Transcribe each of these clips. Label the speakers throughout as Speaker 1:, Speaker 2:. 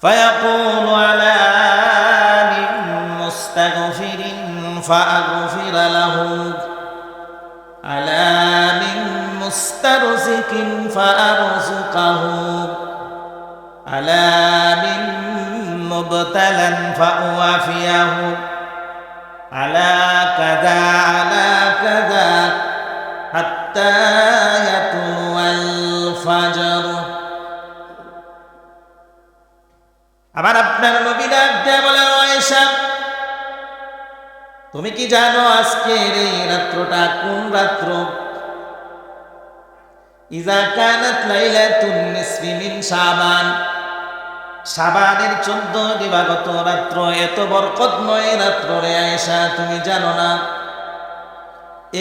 Speaker 1: فيقول على من مستغفر فأغفر له على من مسترزق فأرزقه على من مبتلى فأوافيه على كذا حتى يطلع الفجر আবার আপনার নবী ডাক দিয়ে বলেন, আয়েশা তুমি কি জানো আজকের এই রাত্রটা কোন রাত্র? ইজা কানাত লাইলাতুন নিসফি মিন শাবান, শাবানের 14 দিবাগত রাত্র এত বরকতময় রাত্র রে আয়েশা, তুমি জানো না?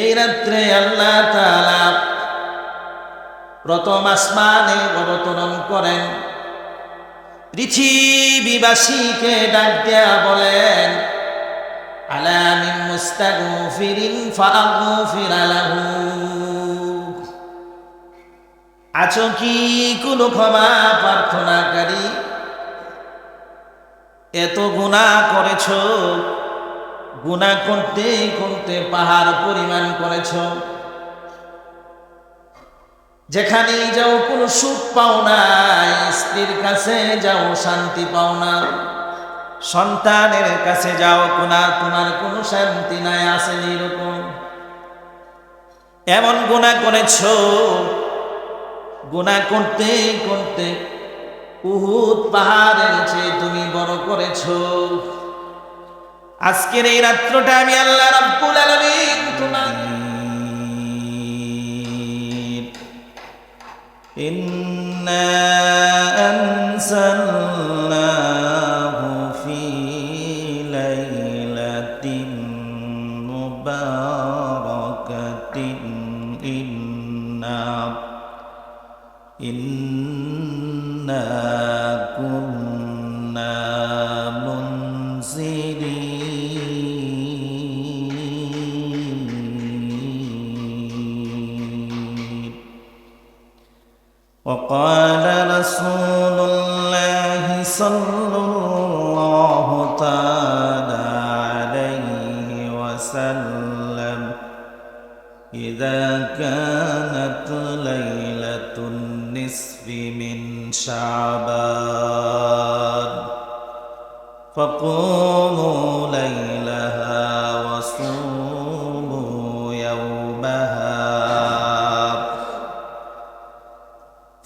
Speaker 1: এই রাত্রে আল্লাহ তাআলা প্রথম আসমানে অবতরণ করেন, পৃথিবীবাসীকে ডাক দেয়া বলেন, আলা মিন মুস্তাগফিরিন ফাআগফির লাহু, আছো কি কোনো ক্ষমা প্রার্থনাকারী? এত গুনাহ করেছো, গুনাহ করতে করতে পাহাড় পরিমাণ করেছো, যেখানেই যাও কোনো সুখ পাও না, স্ত্রীর কাছে যাও শান্তি পাও না, সন্তানের কাছে যাও তোমার কোনো শান্তি নাই, আছে এরকম। এমন গুনাহ করেছো, গুনাহ করতে করতে উহুদ পাহাড়ের চেয়ে তুমি বড় করেছো। আজকের এই রাত্রটা আমি আল্লাহ রাব্বুল আলামিন তোমার ইন্না আনসালনাহু ফি লাইলাতিন মুবারাকাতিন ইন্না কুন্না মুনজিরিন। وقال رسول الله صلى الله تعالى عليه وسلم إذا كانت ليلة النصف من شعبان فقوموا ليلها وصوموا يومها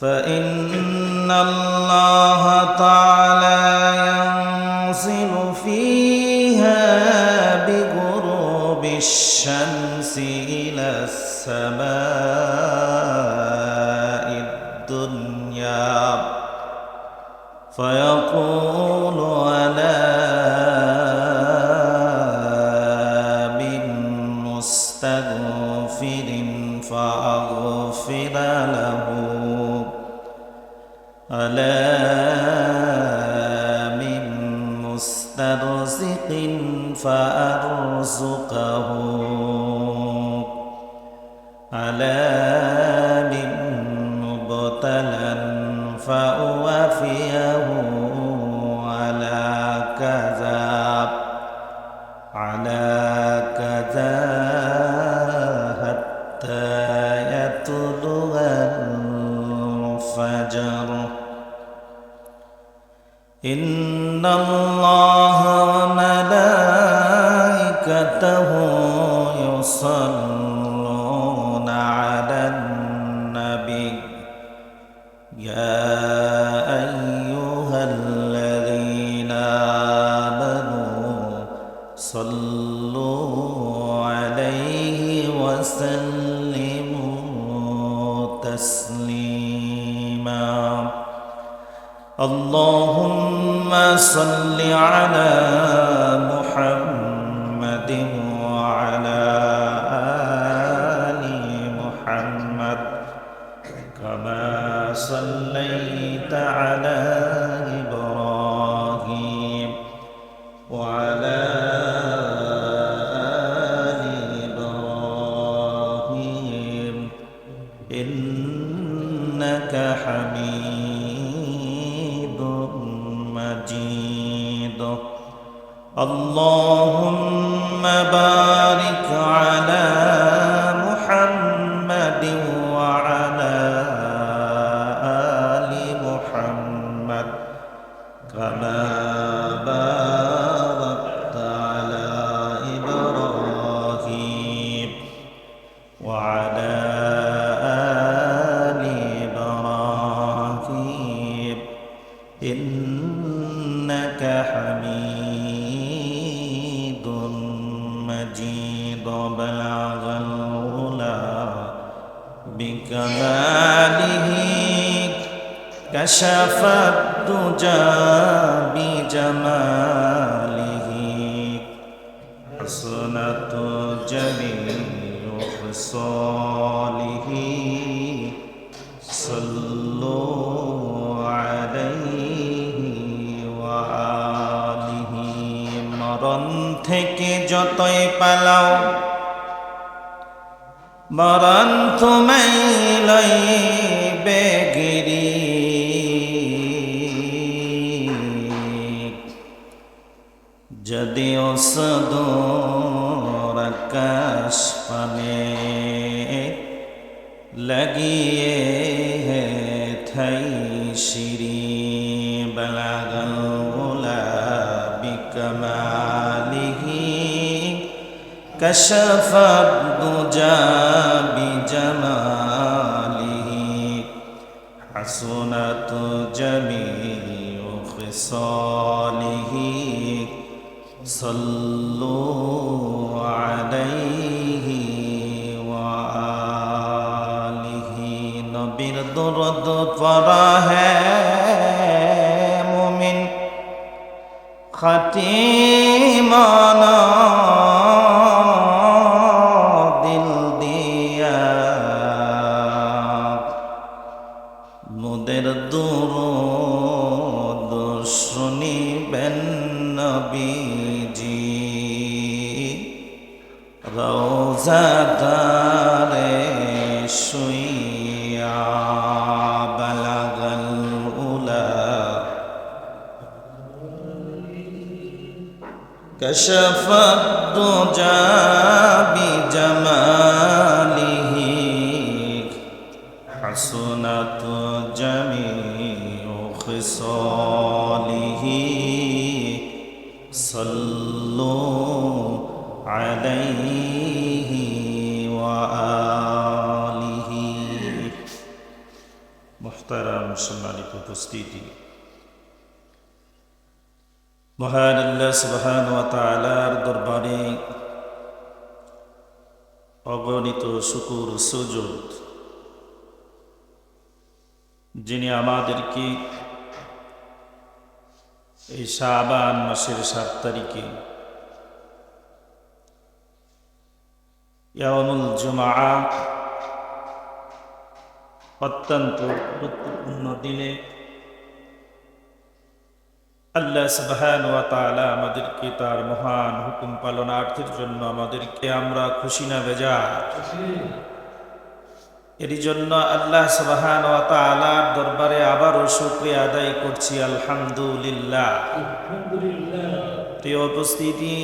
Speaker 1: فإن الله تعالى ينزل فيها بغروب الشمس إلى السماء الدنيا فيقول على من مستغفر فأغفر له على من مسترزق فأرزقه على من مبتلى فأوافيه على كذا حتى يطلع الفجر إن الله وملائكته يصلون على النبي يا أيها الذين آمنوا صلوا عليه وسلموا تسليما اللهم صل على محمد وعلى آل محمد كما صليت على إبراهيم وعلى آل إبراهيم إنك حميد اللهم بارك على محمد وعلى آل محمد كما باركت على إبراهيم وعلى آل إبراهيم إنك حميد مجيد بلغ العلا بكماله كشف الدجى بجماله حسنت جميع خصاله صلوا عليه وآله মরণ থেকে যতই পালাও মরণ তুমি লইবে গিরি যদিও সদর আকাশ পানে লাগিয়ে থাই শিরি বালাগাল উলা বিকমালিহি كشف الدجى بجماله حسنت جميع خصاله صلوا عليه وآله নবীর দরুদ পড়া है মুমিন খাঁটি মানা মোদের দুরূদ শুনিবেন নবীজি রওজাদারে শুইয়া বালাগাল উলা كشف الدجى بجماله حسنت جميع خصاله صلوا عليه وآله محترم সম্মানিত উপস্থিতি মহান আল্লাহ সুবহানাহু ওয়া তাআলার দরবারে অগণিত শুকর সুজুদ যিনি আমাদেরকে এই শাবান মাসের 7 তারিখে ইয়াউমুল জুমআ অত্যন্ত গুরুত্বপূর্ণ দিনে আল্লাহ সুবহানাহু ওয়া তাআলা আমাদেরকে তার মহান হুকুম পালনার্থের জন্য আমাদেরকে আমরা খুশি না বেজার এর জন্য আল্লাহ সুবহানাহু ওয়া তাআলার দরবারে আবারও শুকরিয়া আদায় করছি আলহামদুলিল্লাহ। প্রিয় উপস্থিতি,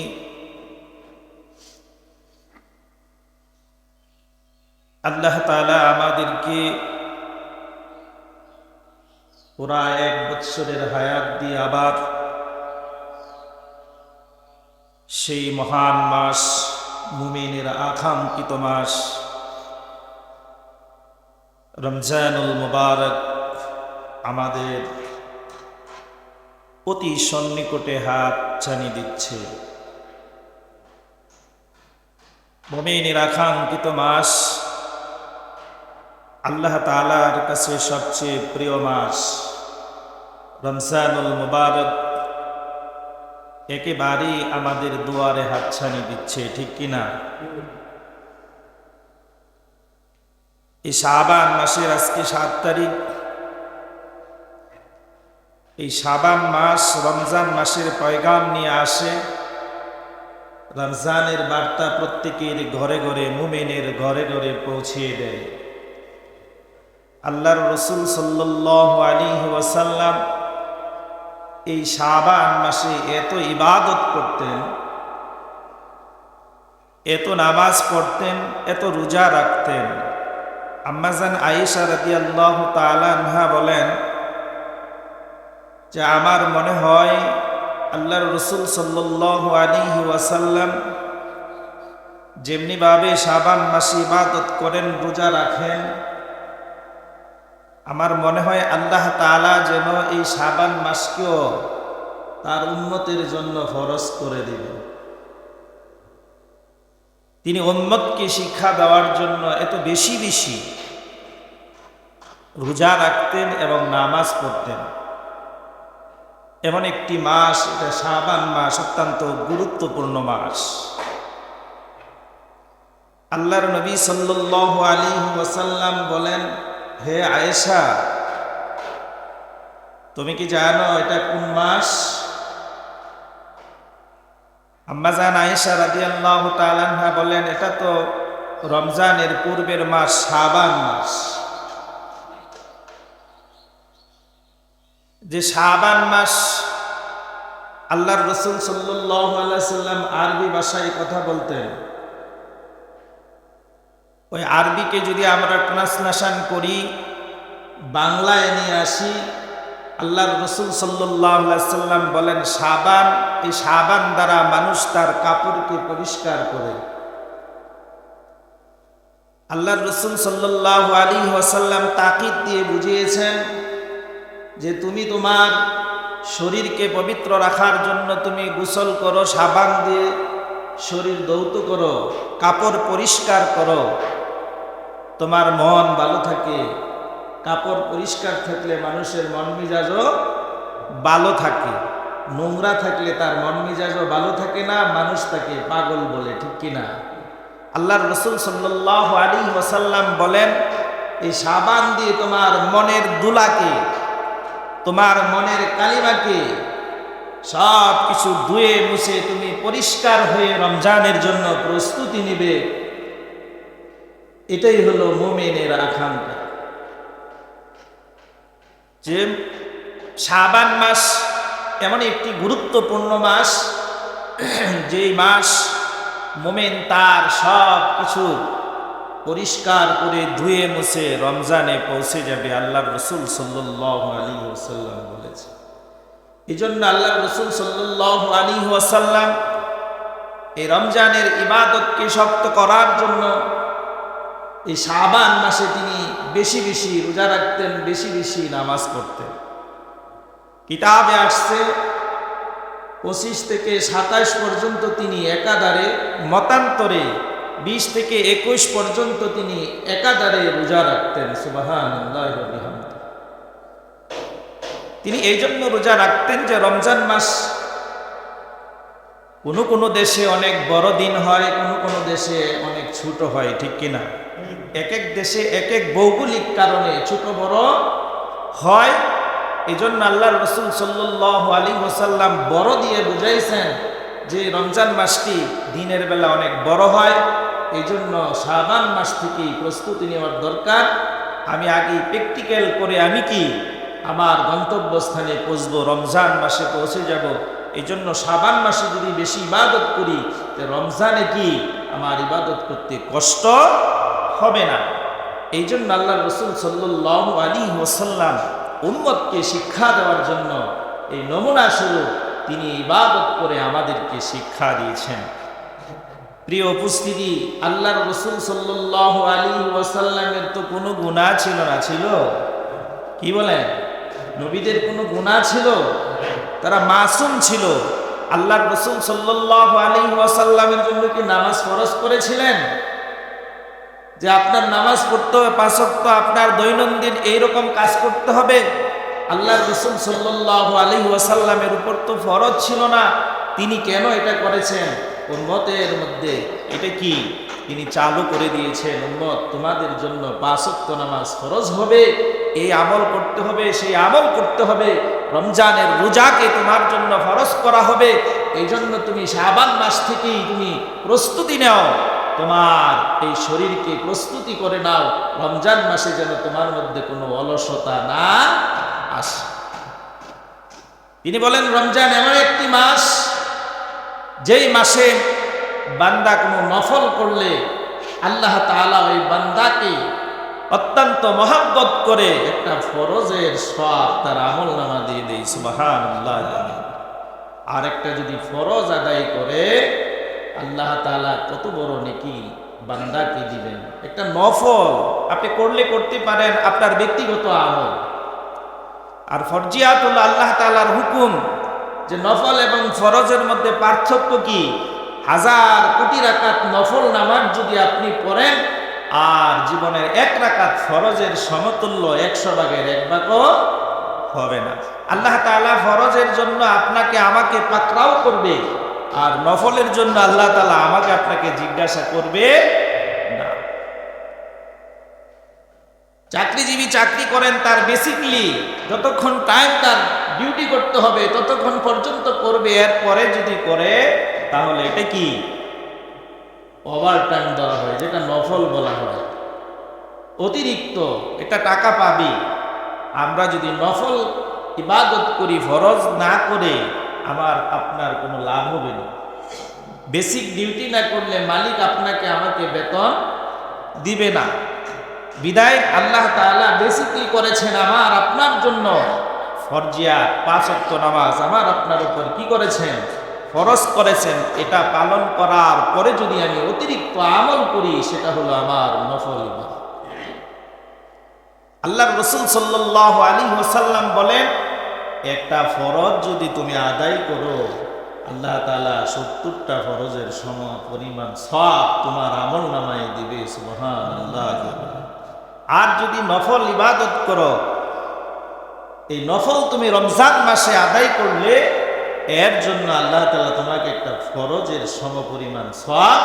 Speaker 1: আল্লাহ তাআলা আমাদেরকে পুরা 1 বৎসরের হায়াত দিয়ে আবার সেই মহান মাস, মুমিনের আকাঙ্ক্ষিত মাস রমজানুল মুবারক আমাদের অতি সন্নিকটে হাত ছানি দিচ্ছে। মুমিনের আকাঙ্ক্ষিত মাস, আল্লাহ তাআলার কাছে সবচেয়ে প্রিয় মাস রমজানুল মুবারক একেবারেই আমাদের দুয়ারে হাতছানি দিচ্ছে, ঠিক কিনা? এই শাবান মাসের আজকে 7 তারিখ। এই শাবান মাস রমজান মাসের পয়গাম নিয়ে আসে। রমজানের বার্তা প্রত্যেকের ঘরে ঘরে, মুমিনের ঘরে ঘরে পৌঁছিয়ে দেয়। আল্লাহর রাসূল সাল্লাল্লাহু আলাইহি ওয়াসাল্লাম এই শাবান মাসে এত ইবাদত করতেন, এত নামাজ পড়তেন, এত রোজা রাখতেন। আম্মাজান আয়েশা রাদিয়াল্লাহু তাআলা আনহা বলেন যে আমার মনে হয় আল্লাহর রাসূল সাল্লাল্লাহু আলাইহি ওয়াসাল্লাম যেমনিভাবে শাবান মাসে ইবাদত করেন, রোজা রাখেন, আমার মনে হয় আল্লাহ তাআলা যেন এই শাবান মাসকেও তার উম্মতের জন্য ফরজ করে দিবেন। তিনি উম্মতকে শিক্ষা দেওয়ার জন্য এত বেশি বেশি রোজা রাখতেন এবং নামাজ পড়তেন। এমন একটি মাস, এটা শাবান মাস, অত্যন্ত গুরুত্বপূর্ণ মাস। আল্লাহর নবী সাল্লাল্লাহু আলাইহি ওয়াসাল্লাম বলেন, হে আয়েশা, তুমি কি জানো এটা কোন মাস? আম্মাজান আয়েশা রাদিয়াল্লাহু তাআলা আনহা বলেন, এটা তো রমজানের পূর্বের মাস, শাবান মাস। যে শাবান মাস, আল্লাহর রাসূল সাল্লাল্লাহু আলাইহি সাল্লাম আরবি ভাষায় কথা বলতেন। ওই আরবিকে যদি আমরা ট্রান্সলেশন করি, বাংলায় নিয়ে আসি, আল্লাহর রাসূল সাল্লাল্লাহু আলাইহি সাল্লাম বলেন শাবান, এই শাবান দ্বারা মানুষ তার কাপড়কে পরিষ্কার করে। আল্লাহর রাসূল সাল্লাল্লাহু আলাইহি ওয়াসাল্লাম তাকিদ দিয়ে বুঝিয়েছেন যে তুমি তোমার শরীরকে পবিত্র রাখার জন্য তুমি গোসল করো, সাবান দিয়ে শরীর ধৌত করো, কাপড় পরিষ্কার করো, তোমার মন ভালো থাকে। কাপড় পরিষ্কার থাকলে মানুষের মন মেজাজও ভালো থাকে। নোংরা থাকলে তার মন মেজাজও ভালো থাকে না, মানুষ তাকে পাগল বলে, ঠিক কিনা? আল্লাহর রাসূল সাল্লাল্লাহু আলাইহি ওয়াসাল্লাম বলেন, এই সাবান দিয়ে তোমার মনের দুলাকে, তোমার মনের কালিমাকে সব কিছু ধুয়ে মুছে তুমি পরিষ্কার হয়ে রমজানের জন্য প্রস্তুতি নিবে। এটাই হলো মুমিনের আকাঙ্ক্ষা। যে শাবান মাস এমন একটি গুরুত্বপূর্ণ মাস, যেই মাস মুমিন তার সব কিছু পরিষ্কার করে ধুয়ে মুছে রমজানে পৌঁছে যাবে। আল্লাহর রাসূল সাল্লাল্লাহু আলাইহি ওয়াসাল্লাম বলেছে। এই জন্য আল্লাহর রাসূল সাল্লাল্লাহু আলাইহি ওয়াসাল্লাম এই রমজানের ইবাদতকে শক্ত করার জন্য এই শাবান মাসে তিনি বেশি বেশি রোজা রাখতেন, বেশি বেশি নামাজ পড়তেন। কিতাবে আসছে 25 থেকে 27 পর্যন্ত তিনি একাধারে, মতান্তরে 20 থেকে 21 পর্যন্ত তিনি একাধারে রোজা রাখতেন। সুবহানাল্লাহি ওয়া বিহামদিহি। তিনি এই জন্য রোজা রাখতেন যে রমজান মাস কোনো কোনো দেশে অনেক বড় দিন হয়, কোনো কোনো দেশে অনেক ছোট হয়, ঠিক কিনা? এক এক দেশে এক এক ভৌগোলিক কারণে ছোট বড় হয়। এই জন্য আল্লাহর রাসূল সাল্লাল্লাহু আলাইহি ওয়াসাল্লাম বড় দিয়ে বুঝাইছেন যে রমজান মাসটি দিনের বেলা অনেক বড় হয়। এই জন্য শাবান মাস থেকেই প্রস্তুতি নেওয়ার দরকার। আমি আগে প্র্যাকটিক্যাল করে আমি কি আমার গন্তব্যস্থানে পৌঁছবো, রমজান মাসে পৌঁছে যাব। এই জন্য শাবান মাসে যদি বেশি ইবাদত করি, রমজানে কি আমার ইবাদত করতে কষ্ট হবে না। এই জন্য আল্লাহর রাসূল সাল্লাল্লাহু আলাইহি ওয়াসাল্লাম উম্মতকে শিক্ষা দেওয়ার জন্য এই নমুনা স্বরূপ তিনি ইবাদত করে আমাদেরকে শিক্ষা দিয়েছেন। প্রিয় উপস্থিতি, আল্লাহর রাসূল সাল্লাল্লাহু আলাইহি ওয়াসাল্লামের তো কোনো গুনাহ ছিল না? ছিল? কি বলেন? নবীদের কোনো গুনাহ ছিল? তারা মাসুম ছিল। আল্লাহর রাসূল সাল্লাল্লাহু আলাইহি ওয়াসাল্লামের জন্য কি নামাজ ফরজ করেছিলেন যে আপনার নামাজ পড়তে হবে 5 ওয়াক্ত, আপনার দৈনন্দিন এইরকম কাজ করতে হবে? আল্লাহর রাসূল সাল্লাল্লাহু আলাইহি ওয়াসাল্লামের উপর তো ফরজ ছিল না। তিনি কেন এটা করেছেন? উম্মতের মধ্যে এটা কি তিনি চালু করে দিয়েছেন, উম্মত তোমাদের জন্য 5 ওয়াক্ত নামাজ ফরজ হবে, এই আমল করতে হবে, সেই আমল করতে হবে। রমজানের রোজাকে তোমার জন্য ফরজ করা হবে। এই জন্য তুমি শাবান মাস থেকেই তুমি প্রস্তুতি নাও, তোমার এই শরীরকে প্রস্তুতি করে নাও, রমজান মাসে যেন তোমার মধ্যে কোনো অলসতা না আসে। তিনি বলেন রমজান এমন একটি মাস, যেই মাসে বান্দা কোনো নফল করলে আল্লাহ তাআলা ওই বান্দাকে অত্যন্ত মহব্বত করে একটা ফরজের সওয়াব তার আমলনামা দিয়ে দেয়। সুবহানাল্লাহ। আর একটা যদি ফরজ আদায় করে আল্লাহ তাআলা কত বড় নেকি বান্দাকে দিবেন। একটা নফল আপনি করলে করতে পারেন, আপনার ব্যক্তিগত আমল। আর ফরজিয়াত হলো আল্লাহ তাআলার হুকুম। যে নফল এবং ফরজের মধ্যে পার্থক্য কি? 1000 কোটি রাকাত নফল নামাজ যদি আপনি পড়েন আর জীবনের 1 রাকাত ফরজের সমতুল্য 100 ভাগের 1 ভাগও হবে না। আল্লাহ তাআলা ফরজের জন্য আপনাকে আমাকে পাকড়াও করবে, আর নফলের জন্য আল্লাহ তাআলা আমাকে আপনাকে জিজ্ঞাসা করবে না। চাকরিজীবী চাকরি করেন, তার বেসিকলি যতক্ষণ টাইম তার ডিউটি করতে হবে ততক্ষণ পর্যন্ত করবে। এরপরে যদি করে তাহলে এটা কি ওভার টাইম দেওয়া হয়, যেটা নফল বলা হয়, অতিরিক্ত এটা টাকা পাবে। আমরা যদি নফল ইবাদত করি, ফরজ না করে আমার আপনার কোনো লাভ হবে না। বেসিক ডিউটি না করলে মালিক আপনাকে আমাকে বেতন দিবে না। বিদায় আল্লাহ তাআলা বেসিকলি করেছেন আমার আপনার জন্য ফরজিয়াত 5 ওয়াক্ত নামাজ আমার আপনার উপর কি করেছেন? ফরজ করেছেন। এটা পালন করার পরে যদি আমি অতিরিক্ত আমল করি সেটা হলো আমার নফল ইবাদত। আল্লাহর রাসূল সাল্লাল্লাহু আলাইহি ওয়াসাল্লাম বলেন, একটা ফরজ যদি তুমি আদায় করো আল্লাহ তাআলা 70টা ফরজের সম পরিমাণ সওয়াব তোমার আমলনামায় দিবে। সুবহানাল্লাহ। আর যদি নফল ইবাদত করো, এই নফল তুমি রমজান মাসে আদায় করলে এর জন্য আল্লাহ তাআলা তোমাকে একটা ফরজের সমপরিমাণ সওয়াব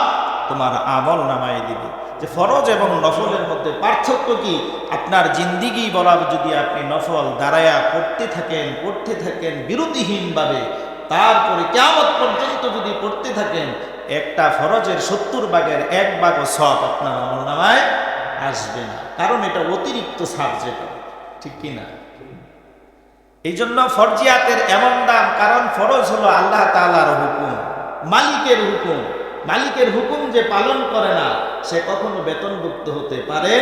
Speaker 1: তোমার আমলনামায় দিবে। যে ফরজ এবং নফলের মধ্যে পার্থক্য কি? আপনার জিন্দিগি বরাবর যদি আপনি নফল দাঁড়ায়া পড়তে থাকেন বিরতিহীনভাবে, তারপরে কিয়ামত পর্যন্ত যদি পড়তে থাকেন, একটা ফরজের 70 ভাগের 1 ভাগও সওয়াব আপনার আমলনামায় আসবে না। কারণ এটা অতিরিক্ত সাবজেক্ট, ঠিক কি না? এই জন্য ফরজিয়াতের এমন দাম, কারণ ফরজ হলো আল্লাহ তাআলার হুকুম, মালিকের হুকুম। মালিকের হুকুম যে পালন করে না সে কখনো বেতনভুক্ত হতে পারে।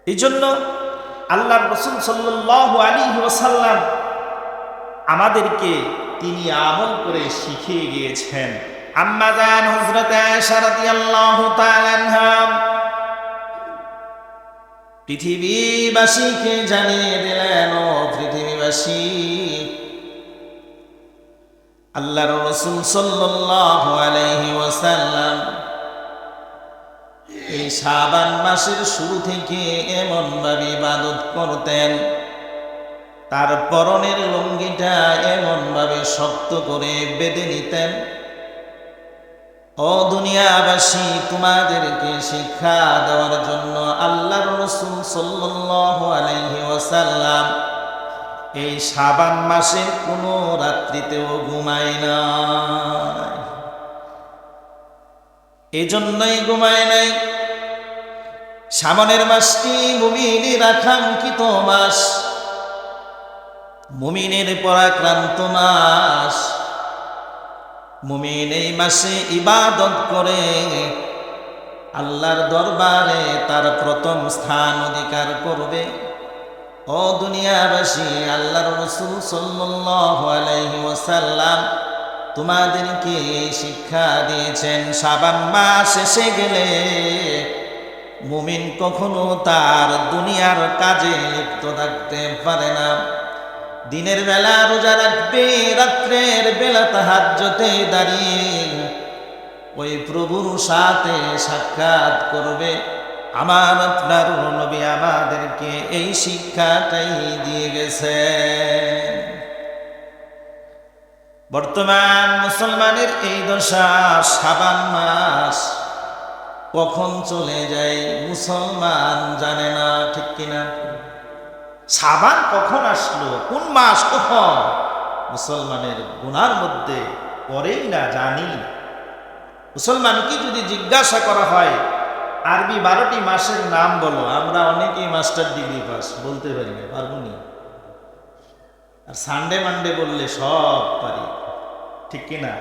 Speaker 1: এই জন্য আল্লাহর রাসূল সাল্লাল্লাহু আলাইহি ওয়াসাল্লাম আমাদেরকে তিনি আমল করে শিখিয়ে গিয়েছেন। আম্মা জান হযরত আয়েশা রাদিয়াল্লাহু তাআলা আনহা পৃথিবীবাসীকে জানিয়ে দিলেন, ও পৃথিবীবাসী, আল্লাহর রাসূল সাল্লাল্লাহু আলাইহি ওয়াসাল্লাম এই শাবান মাসের শুরু থেকে এমন ভাবে ইবাদত করতেন, তার পরনের লুঙ্গিটা এমন ভাবে শক্ত করে বেঁধে নিতেন। ও দুনিয়াবাসী, তোমাদেরকে শিক্ষা দেওয়ার জন্য আল্লাহর রাসূল সাল্লাল্লাহু আলাইহি ওয়াসাল্লাম এই শাবান মাসে কোনো রাত্রিতেও ঘুমায় নাই। এজন্যই ঘুমায় নাই। সামনের মাসটি মুমিনের আকাঙ্ক্ষিত মাস, মুমিনের পরাক্রান্ত মাস। মুমিন এই মাসে ইবাদত করে আল্লাহর দরবারে তার প্রথম স্থান অধিকার করবে। ও দুনিয়াবাসী, আল্লাহর রাসূল সাল্লাল্লাহু আলাইহি ওয়াসাল্লাম তোমাদেরকে এই শিক্ষা দিয়েছেন, শাবান মাস এসে গেলে মুমিন কখনো তার দুনিয়ার কাজে লিপ্ত থাকতে পারে না। দিনের বেলা রোজা রাখবে, রাত্রের বেলা তাহাজ্জুদে দাঁড়িয়ে ওই প্রভুর সাথে সাক্ষাৎ করবে। আমার আপনার নবী আমাদেরকে এই শিক্ষাটাই দিয়ে গেছেন। বর্তমান মুসলমানের এই দশা, শাবান মাস কখন চলে যায় মুসলমান জানে না, ঠিক কিনা? শাবান কখন আসলো, কোন মাস কখন, মুসলমানের গুনার মধ্যে পড়েই না, জানি। মুসলমানকে যদি জিজ্ঞাসা করা হয় আরবি 12টি মাসের নাম বলো, আমরা অনেকেই মাস্টার ডিগ্রি পাস, বলতে পারি না, পারবো নি। আর সানডে মানডে বললে সব পারি, ঠিক কিনা?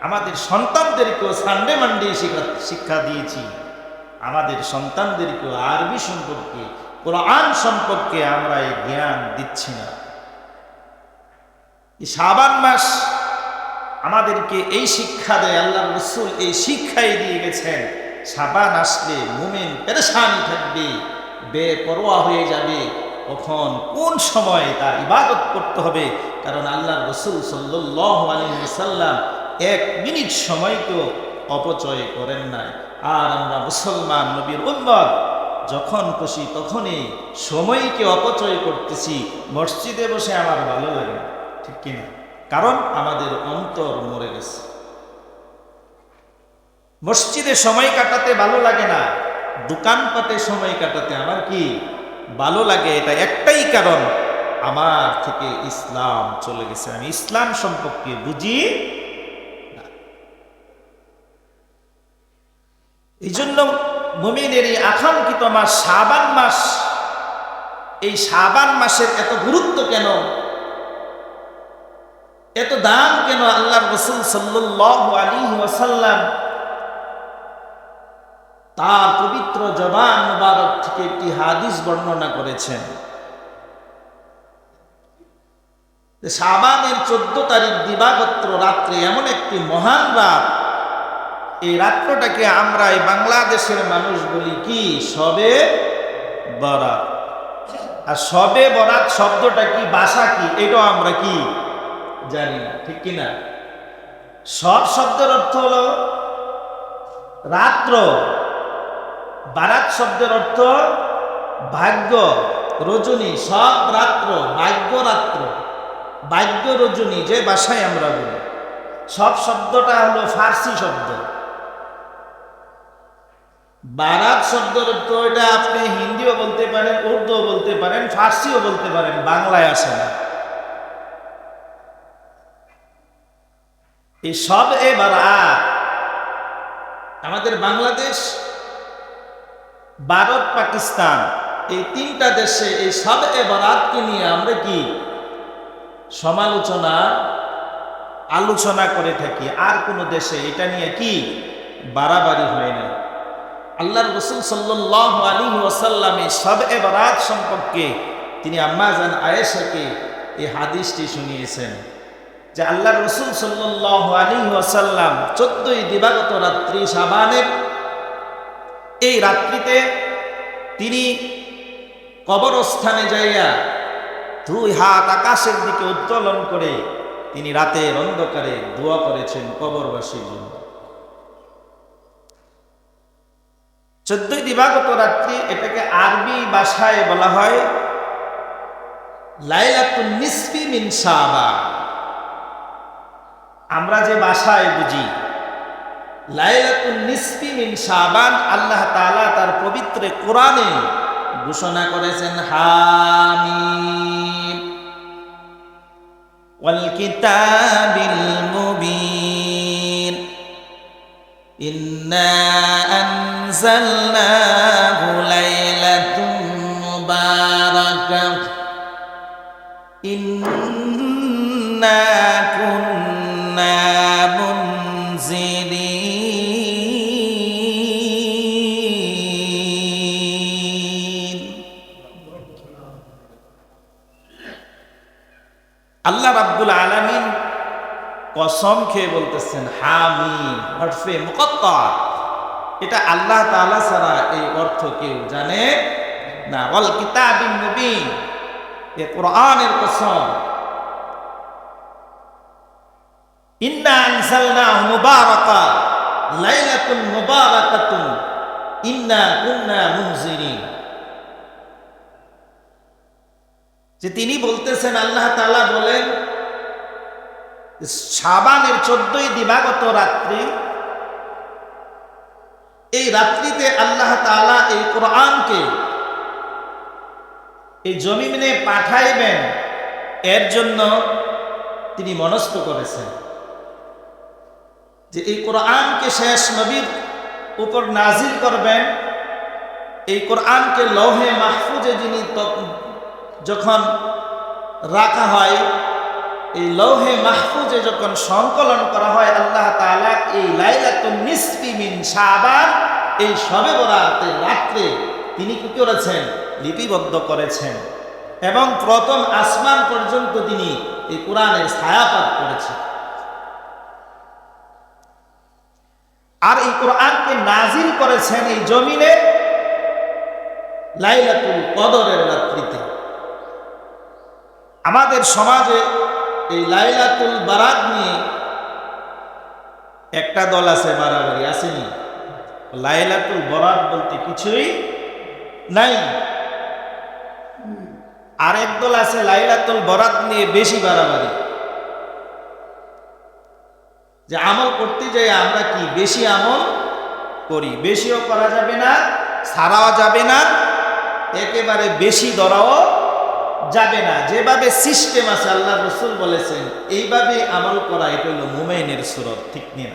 Speaker 1: আমাদের সন্তানদেরকেও সানডে মানডে শিক্ষা দিয়েছি। আমাদের সন্তানদেরকেও আরবি সম্পর্কে, কোরআন সম্পর্কে আমরা এই জ্ঞান দিচ্ছি না। এই শাবান মাস আমাদেরকে এই শিক্ষা দেয়, আল্লাহ রাসূল এই শিক্ষাই দিয়ে গেছেন। শাবান আসলে মুমিন পেরেশানি থাকবে, বেপরোয়া হয়ে যাবে, কখন কোন সময় তার ইবাদত করতে হবে। কারণ আল্লাহ রাসূল সাল্লাল্লাহু আলাইহি ওয়াসাল্লাম 1 মিনিট সময় তো অপচয় করেন নাই। আর আমরা মুসলমান নবীর উম্মত, যখন খুশি তখনই সময়কে অপচয় করতেছি। মসজিদে বসে আমার ভালো লাগে না, ঠিক কিনা? কারণ আমাদের অন্তর মরে গেছে। মসজিদে সময় কাটাতে ভালো লাগে না, দোকানপাটে সময় কাটাতে আমার কি ভালো লাগে। এটা একটাই কারণ, আমার থেকে ইসলাম চলে গেছে, আমি ইসলাম সম্পর্কে বুঝি না। এই জন্য মুমিনের এই আকাঙ্ক্ষিত মাস শাবান মাস, এই শাবান মাসের এত গুরুত্ব কেন, এত দাম কেন? আল্লাহর রাসূল সাল্লাল্লাহু আলাইহি ওয়াসাল্লাম তার পবিত্র জবান মুবারক থেকে একটি হাদিস বর্ণনা করেছেন। শাবানের 14 তারিখ দিবাগত রাত্রে এমন একটি মহান রাত, এই রাত্রটাকে আমরা এই বাংলাদেশের মানুষ বলি কি শবে বরাত। আর শবে বরাত শব্দটা কি, ভাষা কি, এটাও আমরা কি জানি না, ঠিক কিনা? সব শব্দের অর্থ হলো রাত্র, বারাত শব্দের অর্থ ভাগ্য, রজনী, সব রাত্র, ভাগ্য রাত্র, ভাগ্য রজনী, যে ভাষায় আমরা বলি। সব শব্দটা হলো ফার্সি শব্দ। বারাত শব্দের অর্থ, এটা আপনি হিন্দিও বলতে পারেন, উর্দুও বলতে পারেন, ফার্সিও বলতে পারেন, বাংলায় আসে না। এই সব এ বারাত আমাদের বাংলাদেশ, ভারত, পাকিস্তান, এই 3টা দেশে এই সব এ বারাতকে নিয়ে আমরা কি সমালোচনা, আলোচনা করে থাকি। আর কোন দেশে এটা নিয়ে কি বাড়াবাড়ি হয় না। আল্লাহর রাসূল সাল্লাল্লাহু আলাইহি ওয়াসাল্লাম এই সব এ বারাত সম্পর্কে তিনি আম্মা জান আয়েশাকে এই হাদিসটি শুনিয়েছেন যে আল্লাহর রাসূল সাল্লাল্লাহু আলাইহি ওয়াসাল্লাম 14ই দিবাগত রাত্রি শাবানের এই রাত্রিতে তিনি কবরস্থানে যাইয়া 2 হাত আকাশের দিকে উত্তোলন করে তিনি রাতের অন্ধকারে দোয়া করেছেন কবরবাসীর জন্য। 14ই দিবাগত রাত্রি, এটাকে আরবি ভাষায় বলা হয় লাইলাতুন নিসফি মিন শাবান। আমরা যে ভাষায় বুঝি লাইলাতুন নিসফি মিন শাবান, আল্লাহ তাআলা তার পবিত্র কোরআনে ঘোষণা করেছেন হামিম ওয়াল কিতাবিল মুবিন ইন্না আনজালনাহু লাইলাতুন মুবারাকাহ ইন্না কুন্না মুনজিরিন। আল্লাহ রাব্বুল আলামিন কসম খেয়ে বলতেছেন হামিম, হরফে মুকত্তা। এটা আল্লাহ তাআলা ছাড়া এই অর্থ কেউ জানে না। ওয়াল কিতাবিন মুবিন, এ কোরআনের কসম। ইন্না আনজালনাহু মুবারাকা লাইলাতুন মুবারাকাতুন ইন্না কুন্না মুনজিরিন। যে তিনি বলতেছেন, আল্লাহ তাআলা বলেন শাবানের 14ই দিবাগত রাত্রি, এই রাত্রিতে আল্লাহ তাআলা এই কোরআনকে এই জমিনে পাঠাইবেন, এর জন্য তিনি মনস্থ করেছেন যে এই কোরআনকে শেষ নবীর উপর নাজিল করবেন। এই কোরআনকে লৌহে মাহফুজে যিনি যখন রাখা হয়, এই লৌহে মাহফুজে যখন সংকলন করা হয়, আল্লাহ তাআলা এই লাইলাতুন নিসফি মিন শাবান, এই শবে বরাতের রাত্রে তিনি কি করেছেন? লিপিবদ্ধ করেছেন এবং প্রথম আসমান পর্যন্ত তিনি এই কোরআনের ছায়াপাত করেছেন। আর এই কোরআনকে নাজিল করেছেন এই জমিনে লাইলাতুল কদরের রাত্রিতে। আমাদের সমাজে এই লাইলাতুল বারাত নিয়ে একটা দল আছে, বাড়াবাড়ি আসেনি। লাইলাতুল বরাত বলতে কিছুই নাই। আরেক দল আছে লাইলাতুল বরাত নিয়ে বেশি বাড়াবাড়ি, যে আমল করতে যাই আমরা কি বেশি আমল করি। বেশিও করা যাবে না, ছাড়াও যাবে না, একেবারে বেশি ধরাও যাবে না। যেভাবে সিস্টেম আছে আল্লাহ রসুল বলেছেন এইভাবে আমল করা, এটা হলো মুমিনের সুরত, ঠিক না?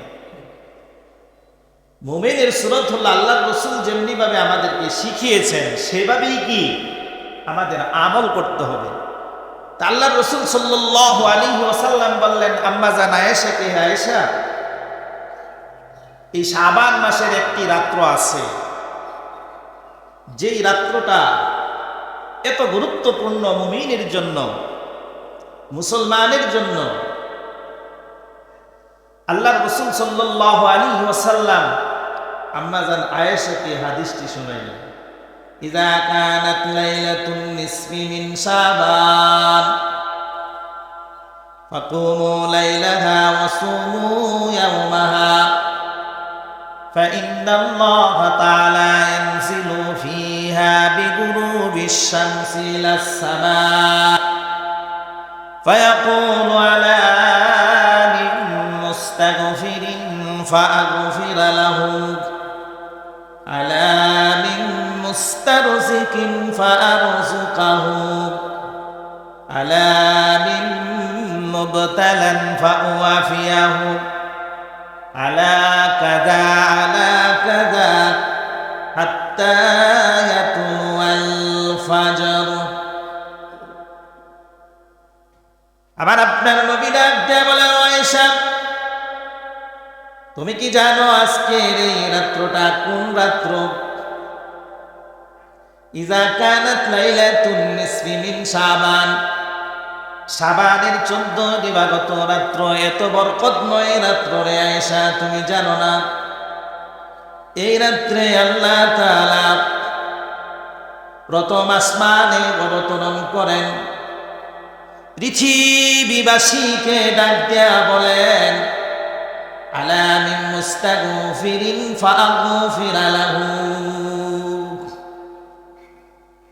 Speaker 1: মুমিনের সুরত হলো আল্লাহ রসুল যেমনি ভাবে আমাদেরকে শিখিয়েছেন সেভাবেই কি আমাদের আমল করতে হবে। তা আল্লাহ রসুল সাল্লাল্লাহু আলাইহি ওয়াসাল্লাম বললেন, আম্মা জান আয়েশা, কে আয়েশা, এই শাবান মাসের একটি রাত্র আছে, যেই রাত্রটা এত গুরুত্বপূর্ণ মুমিনের জন্য, মুসলমানের জন্য। আল্লাহ রসুল সাল্লাল্লাহু আলাইহি ওয়াসাল্লাম আম্মা জান আয়েশাকে হাদিসটি শুনাইলেন, ইযা কানাত লাইলাতুন নিসফি মিন শাবান ফাকুমু লাইলাহা ওয়া সুমু ইয়াওমাহা ফাইন্নাল্লাহা তাআলা ইয়ানজিলু ফীহা বিগুরুবিশ শামসি ইলাস সামা ফায়াকুলু আলা মিন মুস্তাগফিরিন ফাআগফিরা লাহু আলা মিন মুস্তারজিকিন ফাআরযুকাহু আলা মিন মুবতালান ফাউয়াফিয়াহু আলা কাযা হাত্তা ইয়াতুল ফাজর। আবার আপনার নবী ডাক দিয়ে বলেন, আয়েশা, তুমি কি জানো আজকের এই রাত্রটা কোন রাত্র? ইযা কানাত লাইলাতুন নিসফি মিন শাবান, শাবানের 14 দিবাগত রাত্র এত বরকতময় রাত্র রে আয়েশা, তুমি জানো না? এই রাত্রে আল্লাহ তাআলা প্রথম আসমানে অবতরণ করেন, পৃথিবীবাসীকে ডাক দেয়া বলেন, আলা মিন মুস্তাগফিরিন ফাআগফিরা লাহু,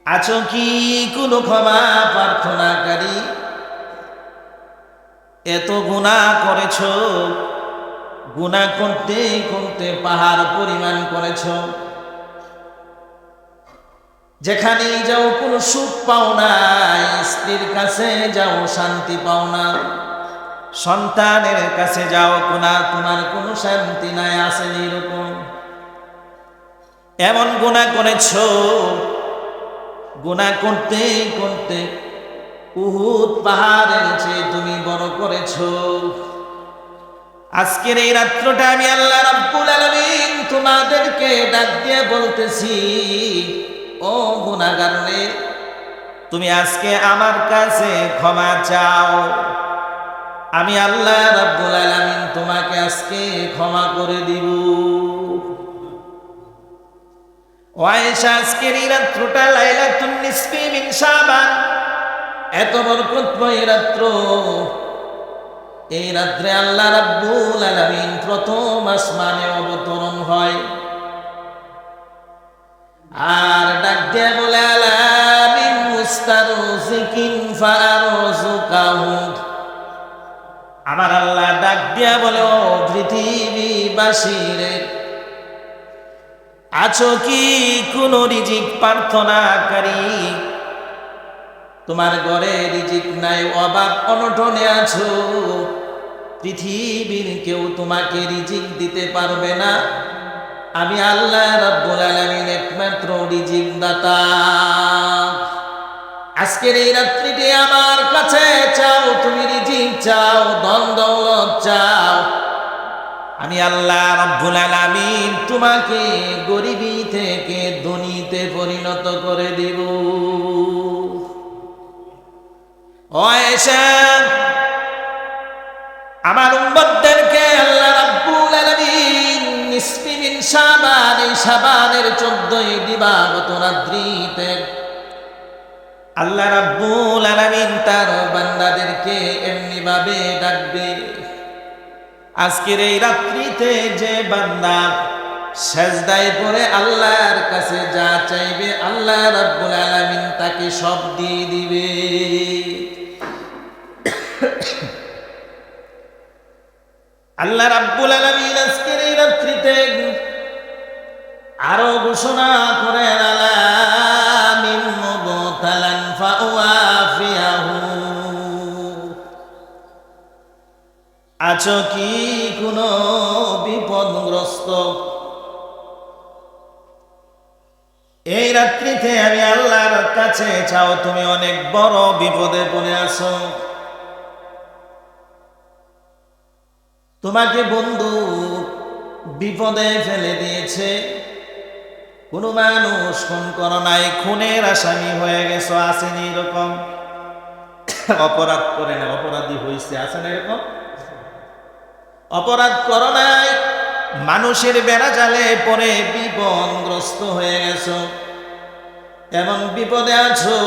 Speaker 1: আছো কি কোনো ক্ষমা প্রার্থনাকারী? এত গুনাহ করেছো, গুনাহ করতে করতে পাহাড় পরিমাণ করেছো, যেখানেই যাও কোনো সুখ পাও না, স্ত্রীর কাছে যাও শান্তি পাও না, সন্তানের কাছে যাও তোমার কোনো শান্তি নাই, আসেনি এরকম? এমন গুনাহ করেছো, গুনাহ করতে করতে উহুদ পাহাড়ের চেয়ে তুমি বড় করেছো। আজকের এই রাত্রটা আমি আল্লাহ রাব্বুল আলামিন তোমাদেরকে ডাক দিয়ে বলতেছি, ও গুনাহগার রে, তুমি আজকে আমার কাছে ক্ষমা চাও, আমি আল্লাহ রাব্বুল আলামিন তোমাকে আজকে ক্ষমা করে দিব। ও আয়েশা, আজকের এই রাত্রটা লাইলাতুন নিসফি মিন শাবান, এত বরকতময় রাত্র। এই রাত্রে আল্লাহ রাব্বুল আলামিন প্রথম আসমানে অবতরণ হয়, আর ডাক দিয়ে বলে, আলা মিন মুস্তারজিকিন ফাআরযুকাহু, আমার আল্লাহ ডাক দিয়া বলে, ও পৃথিবীবাসীরে, আছো কি কোন রিজিক প্রার্থনাকারী? তোমার ঘরে রিজিক নাই, অভাব অনটনে আছো, পৃথিবীর কেউ তোমাকে রিজিক দিতে পারবে না, আমি আল্লাহ রাব্বুল আলামিন একমাত্র রিজিক দাতা। আজকের এই রাত্রিতে আমার কাছে চাও, তুমি রিজিক চাও, ধন দৌলত চাও, আমি আল্লাহ রাব্বুল আলামিন তোমাকে গরিবী থেকে ধনীতে পরিণত করে দিব। ও আয়েশা, আমার উম্মতদেরকে আল্লাহ রাব্বুল আলামিন নিসফি মিন শাবান, এই শাবানের 14 দিবাগত রাত্রিতে আল্লাহ রাব্বুল আলামিন তার বান্দাদেরকে এমনি ভাবে ডাকবে। আজকের এই রাত্রিতে যে বান্দা সেজদায় পড়ে আল্লাহর কাছে যা চাইবে আল্লাহ রাব্বুল আলামিন তাকে সব দিয়ে দিবে। আল্লাহ রাব্বুল আলামিন আজকের এই রাত্রিতে আরো ঘোষণা করেন, আলা মিন মুবতালান ফাওয়াফিয়াহু, আছো কি কোনো বিপদগ্রস্ত? এই রাত্রিতে আমি আল্লাহর কাছে চাও, তুমি অনেক বড় বিপদে পড়ে আছো, তোমাকে বন্ধু বিপদে ফেলে দিয়েছে, কোনো মানুষ খুন করো নাই, খুনের আসামি হয়ে গেছো, আসেনি এরকম? অপরাধ করে না, অপরাধী হয়েছে, আছে না এরকম? অপরাধ করো নাই, মানুষের বেড়া জালে পড়ে বিপদগ্রস্ত হয়ে গেছো, এমন বিপদে আছো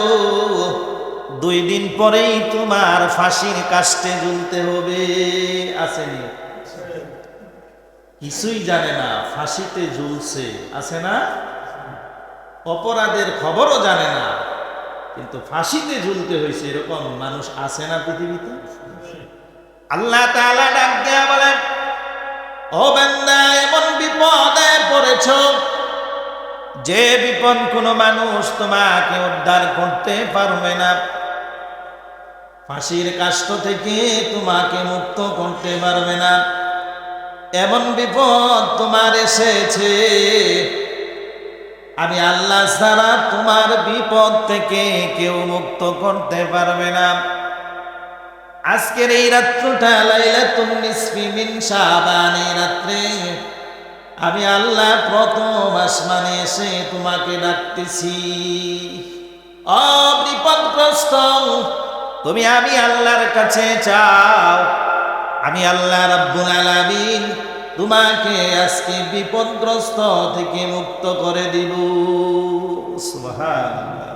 Speaker 1: 2 দিন পরেই তোমার ফাঁসির কাস্টে ঝুলতে হবে, আসেনি? কিছুই জানে না, ফাঁসিতে ঝুলছে, আছে না? অপরাধের খবরও জানে না, কিন্তু ফাঁসিতে ঝুলতে হয়েছে, এরকম মানুষ আছে না পৃথিবীতে? আল্লাহ তাআলা ডাক দেয়া বলেন, ও বান্দা, এমন বিপদে পড়েছ যে বিপদ কোনো মানুষ তোমাকে উদ্ধার করতে পারবে না, ফাঁসির কাষ্ঠ থেকে তোমাকে মুক্ত করতে পারবে না, এমন বিপদ তোমার এসেছে, আমি আল্লাহ ছাড়া তোমার বিপদ থেকে কেউ মুক্ত করতে পারবে না। আজকের এই রাত্রটা লাইলাতুন নিসফি মিন শাবান, এই রাত্রে আমি আল্লাহ প্রথম আসমানে এসে তোমাকে ডাকতেছি। ও বিপদগ্রস্ত, তুমি আমি আল্লাহর কাছে চাও, আমি আল্লাহ রাব্বুল আলামিন তোমাকে আজকে বিপদগ্রস্ত থেকে মুক্ত করে দিব। সুবহানাল্লাহ।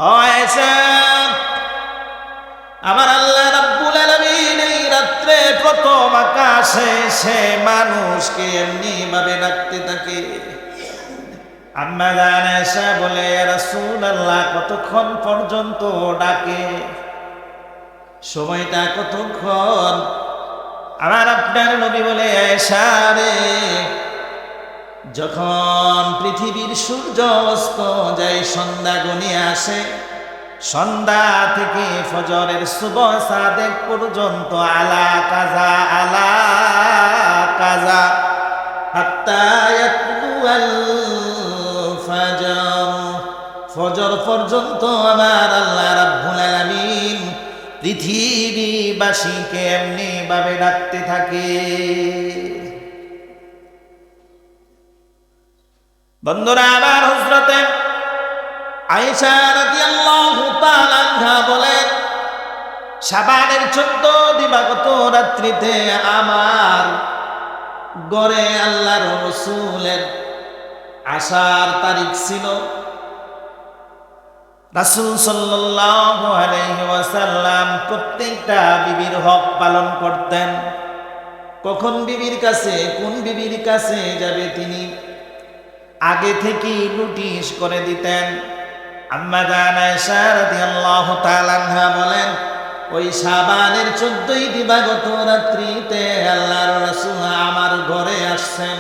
Speaker 1: ও আয়েশা, আমার আল্লাহ রাব্বুল আলামিন এই রাত্রে প্রথম আকাশে সে মানুষকে এমনি ভাবে ডাকতে থাকে। আম্মা জান আয়েশা বলে, ইয়া রাসূলুল্লাহ, কতক্ষণ পর্যন্ত ডাকে? সময়টা কতক্ষণ? আমার আপনার নবী বলে, আয়েশা রে, যখন পৃথিবীর সূর্য অস্ত যায়, সন্ধ্যা ঘনিয়ে আসে, সন্ধ্যা থেকে ফজরের সুবহ সাদেক পর্যন্ত আলা কাজা আলা কাজা হাত্তা ইয়াতলুয়াল ফাজর, ফজর পর্যন্ত আমার আল্লাহ রাব্বুল আলামিন পৃথিবীবাসীকে এমনি ভাবে ডাকতে থাকে। বন্ধুরা, আবার হযরতে আয়েশা রাদিয়াল্লাহু তাআলা আনহা বলেন, শাবানের 14 দিবাগত রাত্রিতে আমার ঘরে আল্লাহর রাসূলের আসার তারিখ ছিল। রাসূল সাল্লাল্লাহু আলাইহি ওয়াসাল্লাম প্রত্যেকটা বিবির হক পালন করতেন। কখন বিবির কাছে, কোন বিবির কাছে যাবে তিনি আগে থেকেই নোটিশ করে দিতেন। আম্মা জান আয়েশা রাদিয়াল্লাহু তাআলা আনহা বলেন, ওই শাবানের 14 দিবাগত রাত্রিতে আল্লাহর রাসূল আমার ঘরে আসছেন।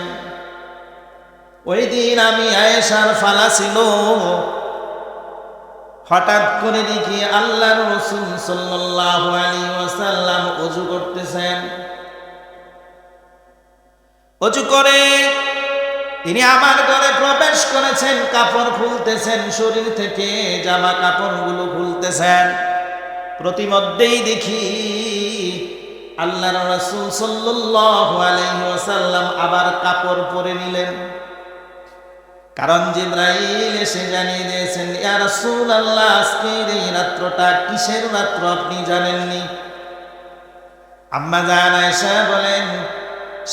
Speaker 1: ওই দিন আমি আয়েশার ফালা ছিল, হঠাৎ করে দেখি আল্লাহর রাসূল সাল্লাল্লাহু আলাইহি ওয়াসাল্লাম ওযু করতেছেন। ওযু করে তিনি আমার ঘরে প্রবেশ করেছেন, কাপড় খুলতেছেন, শরীর থেকে জামা কাপড়গুলো খুলতেছেন। প্রতিমধ্যেই দেখি আল্লাহর রাসূল সাল্লাল্লাহু আলাইহি ওয়াসাল্লাম আবার কাপড় পরে নিলেন, কারণ জিবরাইল এসে জানিয়ে দিয়েছেন, ইয়া রাসূলুল্লাহ, আজকের এই রাত্রটা কিসের রাত্র আপনি জানেননি? আম্মা জান আয়েশা বলেন,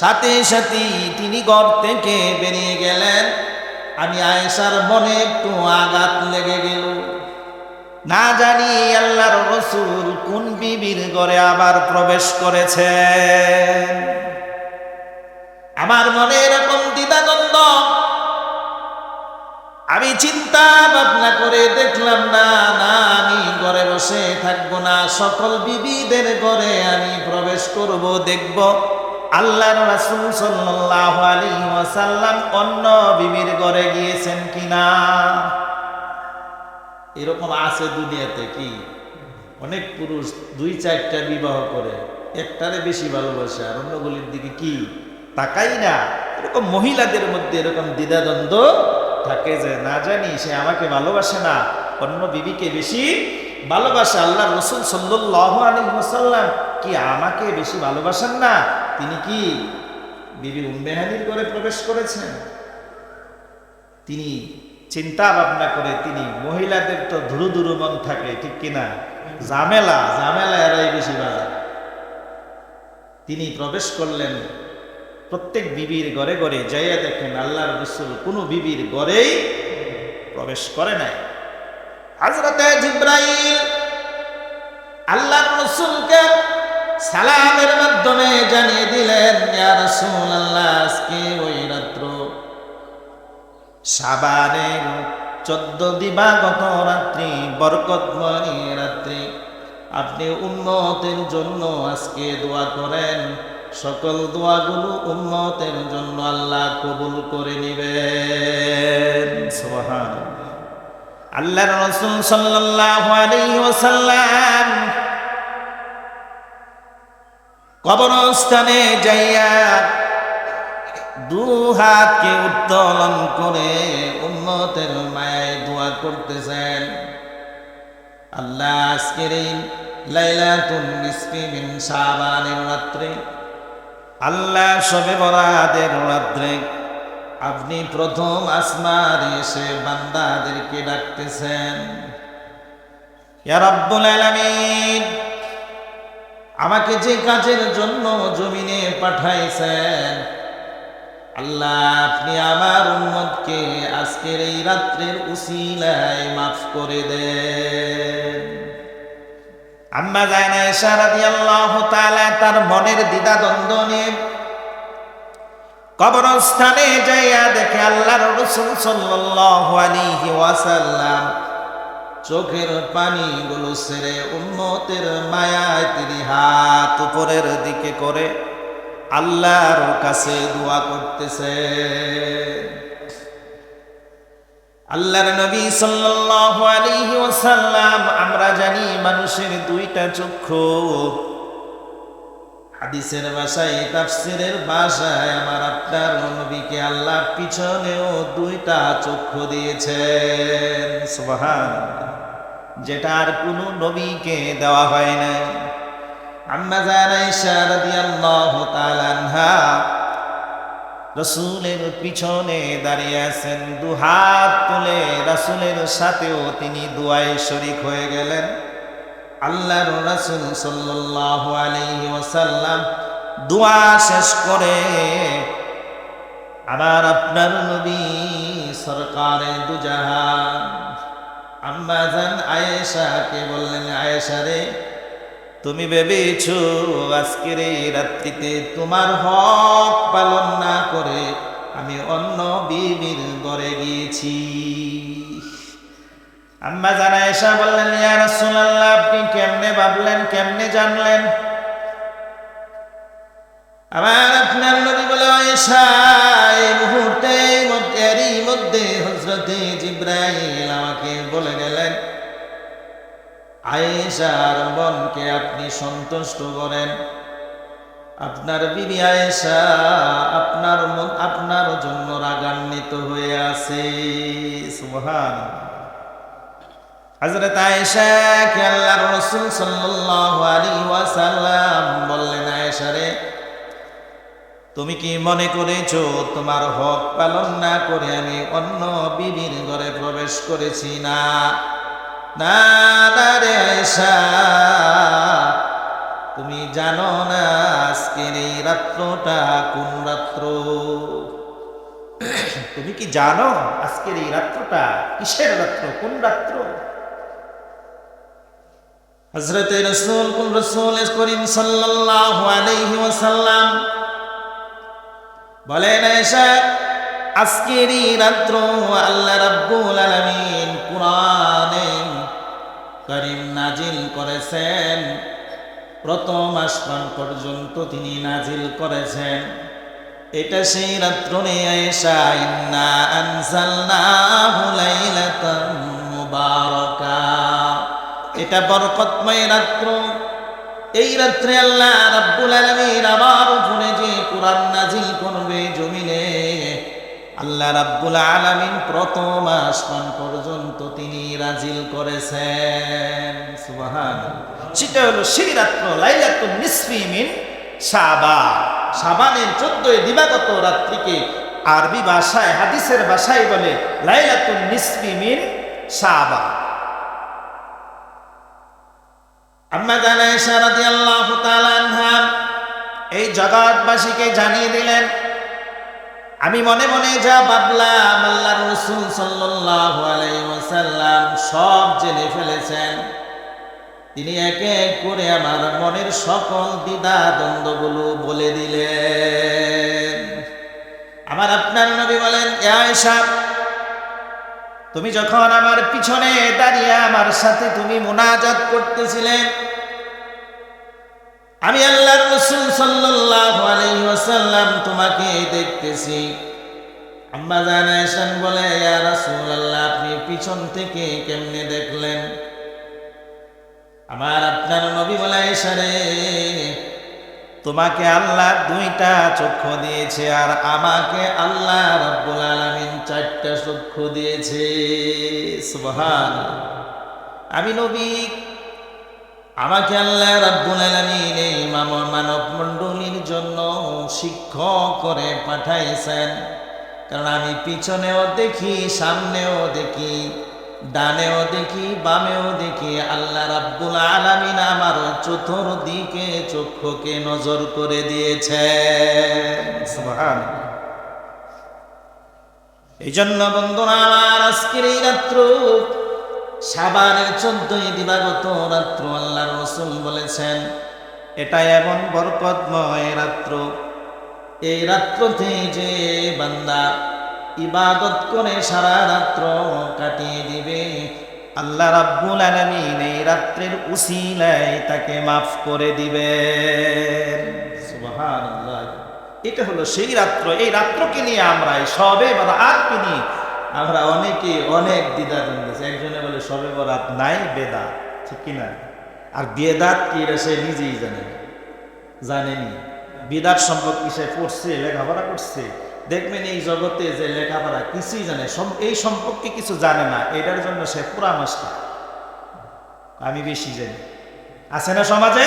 Speaker 1: সাথে সাথে তিনি ঘর থেকে বেরিয়ে গেলেন। আমি আয়েশার মনে একটু আঘাত লেগে গেল, না জানি আল্লাহর রাসূল কোন বিবির ঘরে আবার প্রবেশ করেছেন। আমার মনে এরকম দ্বিধাদ্বন্দ্ব। আমি চিন্তা ভাবনা করে দেখলাম, না না, আমি ঘরে বসে থাকবো না, সকল বিবিদের ঘরে আমি প্রবেশ করব, দেখব আল্লাহর রাসূল সাল্লাল্লাহু আলাইহি ওয়াসাল্লাম অন্য বিবির ঘরে গিয়েছেন কিনা। এরকম আছে দুনিয়াতে, কি অনেক পুরুষ 2-4টা বিবাহ করে, একটারে বেশি ভালোবাসে আর অন্যগুলির দিকে কি তাকাই না। এরকম মহিলাদের মধ্যে এরকম দ্বিধাদ্বন্দ্ব থাকে যে না জানি সে আমাকে ভালোবাসে না, অন্য বিবিকে বেশি ভালোবাসে। আল্লাহ রাসূল সাল্লাল্লাহু আলাইহি ওয়াসাল্লাম কি আমাকে বেশি ভালোবাসেন না? তিনি কি বিবি উম্মে হানির ঘরে প্রবেশ করেছেন? তিনি চিন্তা ভাবনা করে, তিনি মহিলাদের তো ধুরু ধুরু মন থাকে, ঠিক কিনা, ঝামেলা এরাই বেশি বাজার। তিনি প্রবেশ করলেন, প্রত্যেক বিবির ঘরে ঘরে যাইয়া দেখেন আল্লাহর রাসূল কোনো বিবির ঘরেই প্রবেশ করে নাই। হযরতে জিবরাইল আল্লাহর রাসূলকে সালামের মাধ্যমে জানিয়ে দিলেন, ইয়া রাসূলুল্লাহ, আজকে ওই রাত্র শাবানের 14 দিবাগত রাত্রি, বরকতময় রাত্রি, আপনি উম্মতের জন্য আজকে দোয়া করেন, সকল দোয়াগুলো উম্মতের জন্য আল্লাহ কবুল করে নেবেন। সুবহানাল্লাহ। আল্লাহর রাসূল সাল্লাল্লাহু আলাইহি ওয়াসাল্লাম কবরস্থানে যাইয়া দুহাতকে উত্তোলন করে উম্মতের মায়ায় দোয়া করতেছেন, আল্লাহ আজকের এই লাইলাতুন নিসফি মিন শাবানের রাত্রে, আল্লাহ শবে বরাতের রাত্রে আপনি প্রথম আসমানে এসে বান্দাদেরকে ডাকতেছেন, ইয়া রাব্বুল আলামিন, আমাকে যে কাজের জন্য জমিনে পাঠাইছেন, আল্লাহ আপনি আমার উম্মতকে আজকের এই রাত্রের উসিলায় মাফ করে দেন। আম্মা জান আয়েশা রাদিয়াল্লাহু তাআলা তার মনের দ্বিধাদ্বন্দ্ব নিয়ে কবরস্থানে যাইয়া দেখে আল্লাহর রাসূল সাল্লাল্লাহু আলাইহি ওয়াসাল্লাম চোখের পানিগুলো ছেড়ে উম্মতের মায়ায় তিনি হাত উপরের দিকে করে আল্লাহর কাছে দোয়া করতেছে। আল্লাহর নবী সাল্লাল্লাহু আলাইহি ওয়াসাল্লাম, আমরা জানি মানুষের 2টা চক্ষু, হাদিসের ভাষায়, তাফসীরের ভাষায় আমার আপনার নবীকে আল্লাহ পিছনেও 2টা চক্ষু দিয়েছেন। সুবহানাল্লাহ, যেটা আর কোনো নবীকে দেওয়া হয় নাই। আম্মা জান আয়েশা রাদিয়াল্লাহু তাআলা আনহা রাসূলের পিছনে দাঁড়িয়ে আছেন, 2 হাত তুলে রাসূলের সাথেও তিনি দোয়ায় শরীক হয়ে গেলেন। আল্লাহর রাসূল সাল্লাল্লাহু আলাইহি ওয়াসাল্লাম দোয়া শেষ করে আবার আপনার নবী সরকারে দুজাহান আম্মা জান আয়েশাকে বললেন, আয়েশা রে, তুমি ভেবেছো আজকের এই রাত্রিতে তোমার হক পালন না করে আমি অন্য বিবির ঘরে গিয়েছি? আম্মা জান আয়েশা বললেন, ইয়া রাসূলুল্লাহ, আপনি কেমনে ভাবলেন, কেমনে জানলেন? আবার আপনার নবী বলে, আয়েশা, এই মুহূর্তের মধ্যে হযরতে জিবরাইল আমাকে বলে গেলেন, আয়েশার মনকে আপনি সন্তুষ্ট করেন, আপনার বিবি আয়েশা আপনার জন্য রাগান্বিত হয়ে আছে। সুবহানাল্লাহ। হযরত আয়েশাকে আল্লাহর রাসূল সাল্লাল্লাহু আলাইহি ওয়াসাল্লাম বললেন, তুমি কি মনে করেছো তোমার হক পালন না করে আমি অন্য বিবির ঘরে প্রবেশ করেছি? না না না রে আয়েশা, তুমি জানো না আজকের এই রাত্রটা কোন রাত্র? তুমি কি জানো আজকের এই রাত্রটা কিসের রাত্র, কোন রাত্র? হযরতে রাসূল করিম সাল্লাল্লাহু আলাইহি ওয়াসাল্লাম বলেন, আয়েশা, আজকের এই রাত্র আল্লাহ রাব্বুল আলামিন কুরআনে কারীম নাজিল করেছেন। প্রথম আসমান পর্যন্ত তিনি নাজিল করেছেন। এটা সেই রাত্র রে আয়েশা, ইন্না আনজালনাহু লাইলাতান মুবারাকা, এটা বরকতময় রাত্র। এই রাত্রে আল্লাহ রাব্বুল আলামিন আমার উপরে যে কুরআন নাজিল করবে জমিনে, আল্লাহ রাব্বুল আলামিন প্রথম আসমান পর্যন্ত তিনি নাজিল করেছেন। সুবহানাল্লাহ। সেটা হলো সেই রাত্র লাইলাতুন নিসফি মিন শাবান, শাবানের 14 দিবাগত রাত্রিকে আরবি ভাষায়, হাদিসের ভাষায় বলে লাইলাতুন নিসফি মিন শাবান। আম্মা জান আয়েশা রাদিয়াল্লাহু তাআলা আনহা এই জগৎবাসীকে জানিয়ে দিলেন, আমি মনে মনে যা ভাবলাম আল্লাহর রাসূল সাল্লাল্লাহু আলাইহি ওয়াসাল্লাম সব জেনে ফেলেছেন। তিনি এক এক করে আমার মনের সকল দ্বিধা দ্বন্দ্বগুলো বলে দিলেন। আমার আপনার নবী বলেন, আয়েশা, তুমি যখন আমার পিছনে দাঁড়িয়ে আমার সাথে তুমি মুনাজাত করতেছিলে, আমি আল্লাহর রাসূল সাল্লাল্লাহু আলাইহি ওয়াসাল্লাম তোমাকে দেখতেছি। আম্মা জান আয়েশা বলে, ইয়া রাসূলুল্লাহ, আপনি পিছন থেকে কেমনে দেখলেন? আমার আপনার নবী বলে, আয়েশা রে, তোমাকে আল্লাহ 2টা চক্ষু দিয়েছে আর আমাকে আল্লাহ রাব্বুল আলামিন 4টা চক্ষু দিয়েছে। সুবহানাল্লাহ। আমি নবী, আমাকে আল্লাহ রাব্বুল আলামিন এই মানব মণ্ডলীর জন্য শিক্ষক করে পাঠাইছেন। কারণ আমি পিছনেও দেখি, সামনেও দেখি, ডানেও দেখি, বামেও দেখি, আল্লাহ রাব্বুল আলামিন আমার চতুর্দিকে চক্ষুকে নজর করে দিয়েছেন। সুবহানাল্লাহ। এই জন্য বন্ধুরা আমার, আজকের এই রাত্র শাবানের 14 দিবাগত রাত্র আল্লাহর রাসূল বলেছেন এটা এমন বরকতময় রাত্র। এই রাত্রতে যে বান্দা ইবাদত করে সারা রাত্র কাটিয়ে দিবে, আল্লাহ রাব্বুল আলামিন এই রাত্রের উসিলায় তাকে মাফ করে দিবেন। সুবহানাল্লাহ। এটা হলো সেই রাত্র। এই রাত্রকে নিয়ে আমরা, এই শবে বরাতকে নিয়ে আমরা অনেকে অনেক দ্বিধাদ্বন্দ্ব। একজনে বলে শবে বরাত নাই, বেদাত, ঠিক কিনা? আর বেদাত কি এটা সে নিজেই জানেনি। বিদাত সম্পর্কে সে পড়ছে, লেখাপড়া করছে, দেখবেন এই জগতে যে লেখাপড়া কিছুই জানে, এই সম্পর্কে কিছু জানে না, এটার জন্য সে পুরা মাস্টার। আমি বেশি জানি, আছে না সমাজে?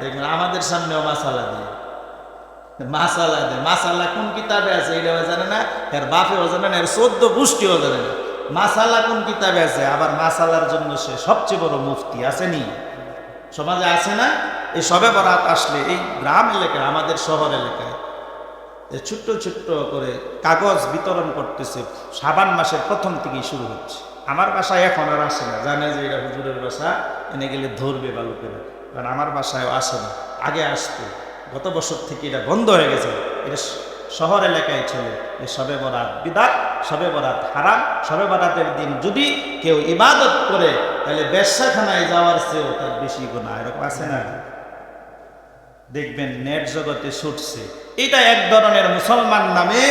Speaker 1: দেখবেন আমাদের সামনেও মাসালা দিয়ে মাসালা কোন কিতাবে আছে এটাও জানে না, এর বাপেও জানে না, এর 14 গোষ্ঠীও জানে না মাসালা কোন কিতাবে আছে। আবার মাসালার জন্য সে সবচেয়ে বড় মুফতি। আসেনি সমাজে, আছে না? এই শবে বরাত আসলে এই গ্রাম এলাকায়, আমাদের শহর এলাকায় ছোট্ট ছোট্ট করে কাগজ বিতরণ করতেছে। শাবান মাসের প্রথম থেকেই শুরু হচ্ছে। আমার বাসায় এখন আর আসে না, জানে যে এটা হুজুরের বাসা, এনে গেলে ধরবে বালুকেরা, কারণ আমার বাসায়ও আসে না, আগে আসতো। গত বছর থেকে এটা বন্ধ হয়ে গেছে। এটা শহর এলাকায় চলে। এই শবে বরাত বিদআত, শবে বরাত হারাম। শবে বরাতের দিন যদি কেউ ইবাদত করে তাহলে বেশ্যাখানায় যাওয়ার চেয়েও তার বেশি গুনাহ। এরকম আছে না? দেখবেন নেট জগতে ছুটছে। এটা এক ধরনের মুসলমান নামে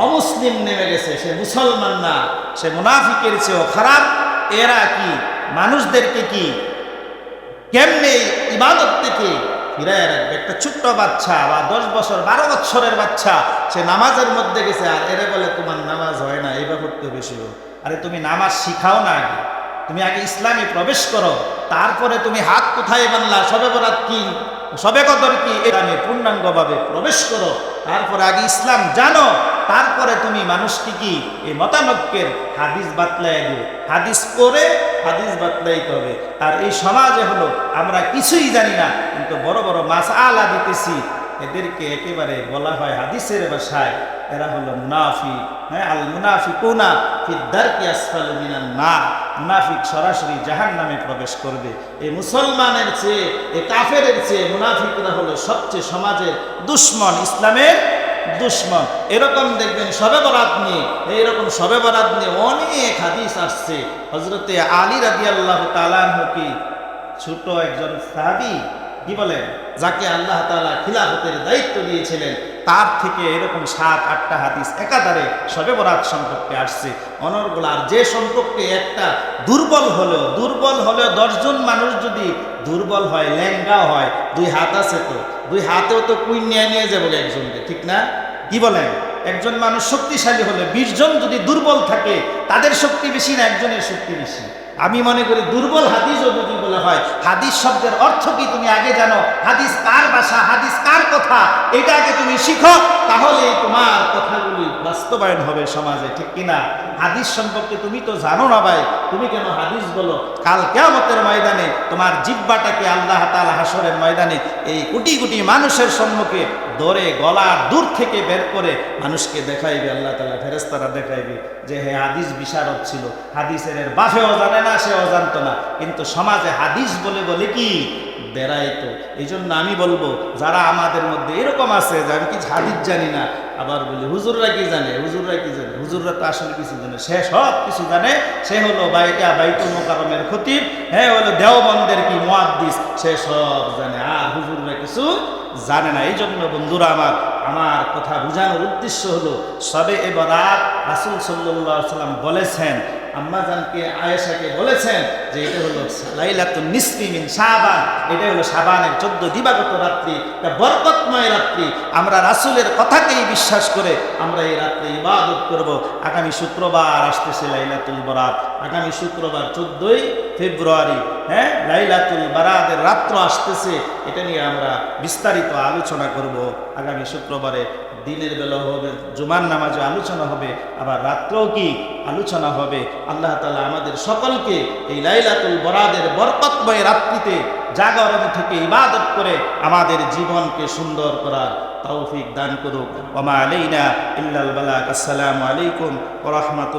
Speaker 1: অমুসলিম নেমে গেছে। সে মুসলমান না, সে মুনাফিকের চেয়েও খারাপ। এরা কি মানুষদেরকে কি কেমনে ইবাদত থেকে ফিরায় রাখবে? একটা ছোট্ট বাচ্চা বা 10 বছর 12 বছরের বাচ্চা সে নামাজের মধ্যে গেছে, আর এরা বলে তোমার নামাজ হয় না, এই ব্যাপারটা বেশি হোক। আরে তুমি নামাজ শিখাও না আগে, তুমি আগে ইসলামে প্রবেশ করো, তারপরে তুমি হাত কোথায় বানলা, শবে বরাত কি, শবে কদর কি, এটা আমি পূর্ণাঙ্গভাবে প্রবেশ করো, তারপরে আগে ইসলাম জানো, তারপরে তুমি মানুষকে কি এই মতানৈক্যের হাদিস বাতলাই দিও। হাদিস পড়ে হাদিস বাতলাইতে হবে। আর এই সমাজে হলো আমরা কিছুই জানি না, কিন্তু বড় বড় মাসআলা দিতেছি, এদেরকে একেবারে বলা হয় হাদিসের ভাষায় এরা হলো মুনাফিক। হ্যাঁ, আল মুনাফিকুনা ফিদ দারকি আসফালু মিনান নার, মুনাফিক সরাসরি জাহান্নামে প্রবেশ করবে। এই মুসলমানের চেয়ে, এই কাফেরের চেয়ে মুনাফিকরা হলো সবচেয়ে সমাজের দুশমন, ইসলামের দুশমন। এরকম দেখবেন শবে বরাত নিয়ে, এইরকম শবে বরাত নিয়ে অনেক হাদিস আসছে। হযরতে আলী রাদিয়াল্লাহু তাআলা আনহু কি ছোট একজন সাহাবী, কি বলেন, যাকে আল্লাহ তাআলা খিলাফতের দায়িত্ব দিয়েছিলেন, তার থেকে এরকম 7-8টা হাদিস একাধারে শবে বরাত সম্পর্কে আসছে অনর্গল। আর যে সম্পর্কে একটা দুর্বল হলেও 10 জন মানুষ যদি দুর্বল হয়, ল্যাঙ্গা হয়, 2 হাত আছে, তো 2 হাতেও তো কুইন নিয়ে যাবো একজনকে, ঠিক না? কি বলেন? একজন মানুষ শক্তিশালী হলে 20 জন যদি দুর্বল থাকে, তাদের শক্তি বেশি না একজনের শক্তি বেশি? আমি মনে করি দুর্বল হাদিসও যদি বলা হয়, হাদিস শব্দের অর্থ কি তুমি আগে জানো, হাদিস কার ভাষা, হাদিস কার কথা, এটা আগে তুমি শিখো, তাহলে তোমার কথাগুলি বাস্তবায়ন হবে সমাজে, ঠিক কিনা? হাদিস সম্পর্কে তুমি তো জানো না ভাই, তুমি কেন হাদিস বলো? কাল কিয়ামতের ময়দানে তোমার জিহ্বাটাকে আল্লাহ তাআলা হাসরের ময়দানে এই কোটি কোটি মানুষের সম্মুখে ধরে গলার দূর থেকে বের করে মানুষকে দেখাইবে, আল্লাহ তাআলা ফেরেশতারা দেখাইবে যে হে হাদিস বিশারদ ছিল, হাদিসের এর বাফেও জানে না, সেও জানতো না, কিন্তু সমাজে হাদিস বলে বলে কি বেড়াইতো। এই জন্য আমি বলবো, যারা আমাদের মধ্যে এরকম আছে যে আমি কি হাদিস জানি না, আবার বলি হুজুররা কি জানে, হুজুররা তো আসলে কিছু জানে, সে সব কিছু জানে, সে হলো বাইতুল মোকাররমের খতিব, হ্যাঁ হলো দেওবন্দের কি মুহাদ্দিস, সে সব জানে, আর হুজুররা কিছু জানে না। এই জন্য বন্ধুরা আমার কথা বোঝানোর উদ্দেশ্য হলো, শবে বরাত রাসূল সাল্লাল্লাহু আলাইহি ওয়াসাল্লাম বলেছেন, আম্মাজানকে আয়েশাকে বলেছেন যে এটা হলো লাইলাতুন নিসফি মিন শাবান, এটা হলো শাবানের 14 দিবাগত রাত্রি, এটা বরকতময় রাত্রি। আমরা রাসূলের কথাকেই বিশ্বাস করে আমরা এই রাত্রে ইবাদত করব। আগামী শুক্রবার আসতেছে লাইলাতুল বরাত, আগামী শুক্রবার 14ই ফেব্রুয়ারি, হ্যাঁ, লাইলাতুল বরাতের রাত্র আসতেছে। এটা নিয়ে আমরা বিস্তারিত আলোচনা করব আগামী শুক্রবারে। দিনের বেলা হবে, জুমার নামাজে আলোচনা হবে, আবার রাত্রেও কি আলোচনা হবে। আল্লাহ তাআলা আমাদের সকলকে এই লাইলাতুল বরাতের বরকতময় রাত্রিতে জাগরণ থেকে ইবাদত করে আমাদের জীবনকে সুন্দর করার তৌফিক দান করুক। ওয়া মা আলাইনা ইল্লাল বালাগ। আসসালামু আলাইকুম ওয়া রাহমাতুল্লাহ।